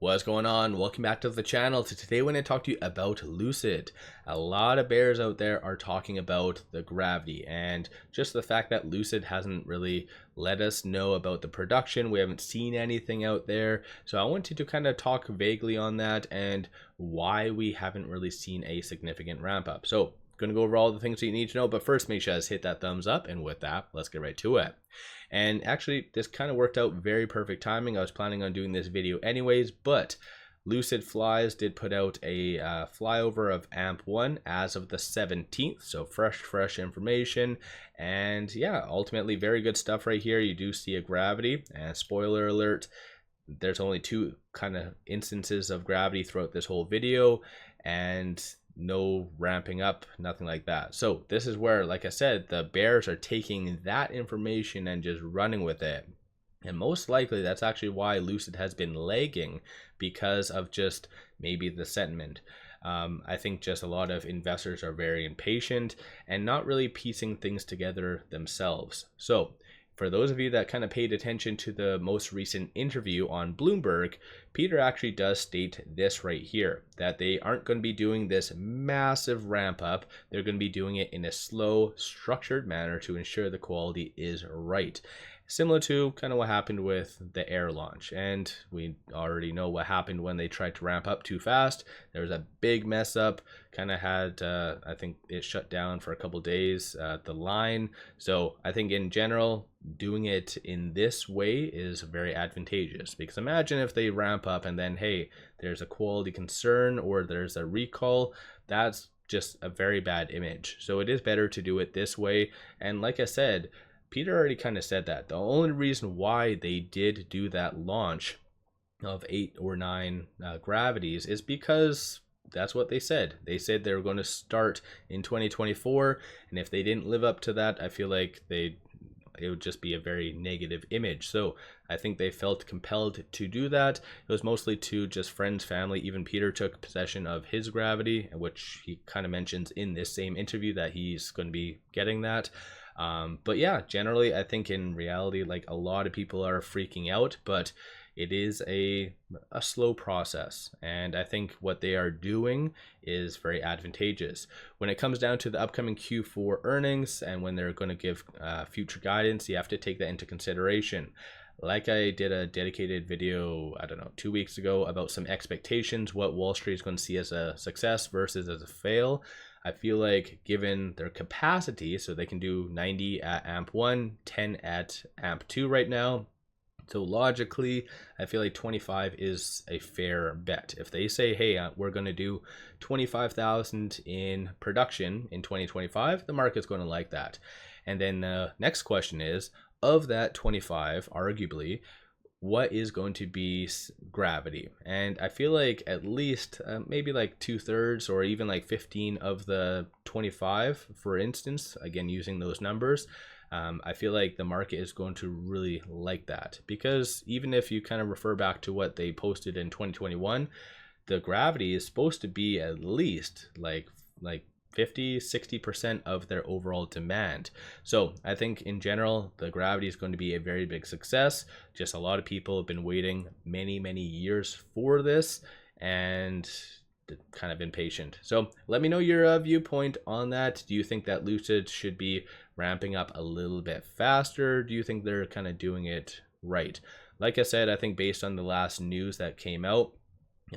What's going on? Welcome back to the channel. So today when I talk to you about Lucid, a lot of bears out there are talking about the Gravity and just the fact that Lucid hasn't really let us know about the production. We haven't seen anything out there. So I wanted to kind of talk vaguely on that and why we haven't really seen a significant ramp up. So going to go over all the things that you need to know, but first make sure you guys hit that thumbs up, and with that, let's get right to it. And actually, this kind of worked out very perfect timing. I was planning on doing this video anyways, but Lucid Flies did put out a flyover of AMP1 as of the 17th, so fresh information. And yeah, ultimately very good stuff right here. You do see a Gravity, and spoiler alert, there's only two kind of instances of Gravity throughout this whole video, and no ramping up, nothing like that. So this is where, like I said, the bears are taking that information and just running with it. And most likely that's actually why Lucid has been lagging, because of just maybe the sentiment. I think just a lot of investors are very impatient and not really piecing things together themselves. So for those of you that kind of paid attention to the most recent interview on Bloomberg, Peter actually does state this right here, that they aren't going to be doing this massive ramp up. They're going to be doing it in a slow, structured manner to ensure the quality is right. Similar to kind of what happened with the Air launch. And we already know what happened when they tried to ramp up too fast. There was a big mess up, kind of had, I think it shut down for a couple days, the line. So I think in general, doing it in this way is very advantageous, because imagine if they ramp up and then, hey, there's a quality concern or there's a recall. That's just a very bad image. So it is better to do it this way. And like I said, Peter already kind of said that the only reason why they did do that launch of 8 or 9 Gravities is because that's what they said. They said they were going to start in 2024, and if they didn't live up to that, I feel like it would just be a very negative image. So I think they felt compelled to do that. It was mostly to just friends, family. Even Peter took possession of his Gravity, which he kind of mentions in this same interview that he's going to be getting that. But yeah, generally I think in reality, like, a lot of people are freaking out, but it is a slow process, and I think what they are doing is very advantageous. When it comes down to the upcoming Q4 earnings and when they're going to give future guidance, you have to take that into consideration. Like I did a dedicated video, I don't know, 2 weeks ago about some expectations, what Wall Street is going to see as a success versus as a fail. I feel like given their capacity, so they can do 90 at AMP1, 10 at AMP2 right now. So logically, I feel like 25 is a fair bet. If they say, hey, we're going to do 25,000 in production in 2025, the market's going to like that. And then the next question is, of that 25, arguably, what is going to be Gravity? And I feel like at least maybe like 2/3 or even like 15 of the 25, for instance, again using those numbers, I feel like the market is going to really like that, because even if you kind of refer back to what they posted in 2021, the Gravity is supposed to be at least like 50-60% of their overall demand. So I think in general, the Gravity is going to be a very big success. Just a lot of people have been waiting many years for this and kind of impatient. So let me know your viewpoint on that. Do you think that Lucid should be ramping up a little bit faster? Do you think they're kind of doing it right? Like I said, I think based on the last news that came out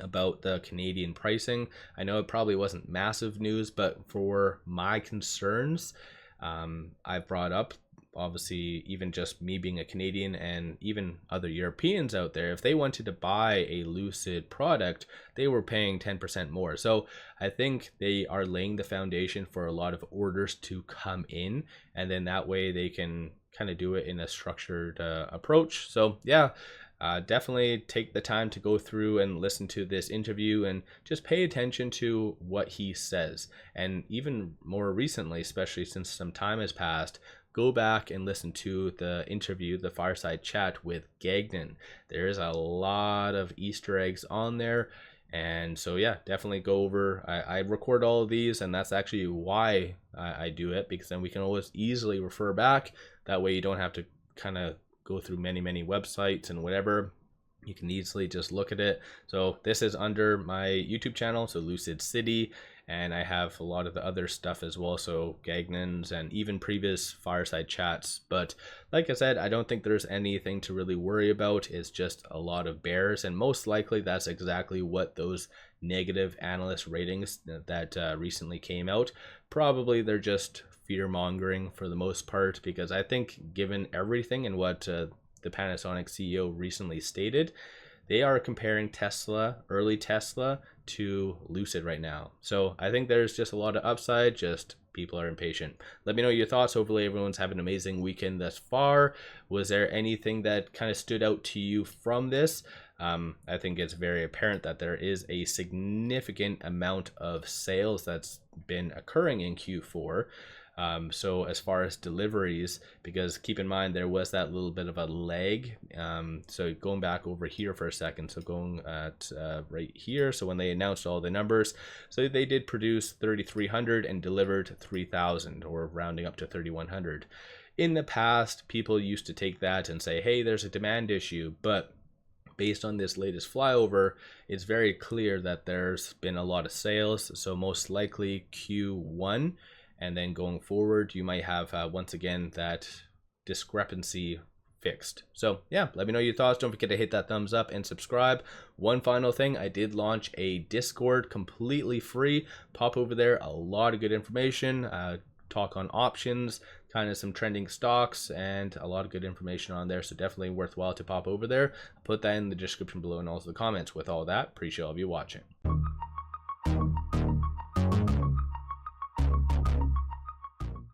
about the Canadian pricing, I know it probably wasn't massive news, but for my concerns, I've brought up, obviously, even just me being a Canadian and even other Europeans out there, if they wanted to buy a Lucid product, they were paying 10% more. So I think they are laying the foundation for a lot of orders to come in, and then that way they can kind of do it in a structured approach. So yeah, definitely take the time to go through and listen to this interview and just pay attention to what he says. And even more recently, especially since some time has passed, go back and listen to the interview, the fireside chat with Gagnon. There is a lot of Easter eggs on there. And so yeah, definitely go over. I record all of these, and that's actually why I do it, because then we can always easily refer back. That way you don't have to kind of go through many websites and whatever. You can easily just look at it. So this is under my YouTube channel, so Lucid City, and I have a lot of the other stuff as well, so Gagnon's and even previous fireside chats. But like I said, I don't think there's anything to really worry about. It's just a lot of bears, and most likely that's exactly what those negative analyst ratings that recently came out, probably they're just fear mongering for the most part, because I think given everything and what the Panasonic CEO recently stated, they are comparing Tesla, early Tesla, to Lucid right now. So I think there's just a lot of upside, just people are impatient. Let me know your thoughts. Hopefully everyone's having an amazing weekend thus far. Was there anything that kind of stood out to you from this? I think it's very apparent that there is a significant amount of sales that's been occurring in Q4. So as far as deliveries, because keep in mind there was that little bit of a lag. So going back over here for a second, so going at right here, so when they announced all the numbers, so they did produce 3,300 and delivered 3,000, or rounding up to 3,100. In the past, people used to take that and say, hey, there's a demand issue, but based on this latest flyover, it's very clear that there's been a lot of sales. So most likely Q1, and then going forward, you might have once again that discrepancy fixed. So yeah, let me know your thoughts. Don't forget to hit that thumbs up and subscribe. One final thing, I did launch a Discord completely free. Pop over there, a lot of good information. Talk on options, kind of some trending stocks, and a lot of good information on there. So definitely worthwhile to pop over there. I'll put that in the description below and also the comments. With all that, appreciate all of you watching.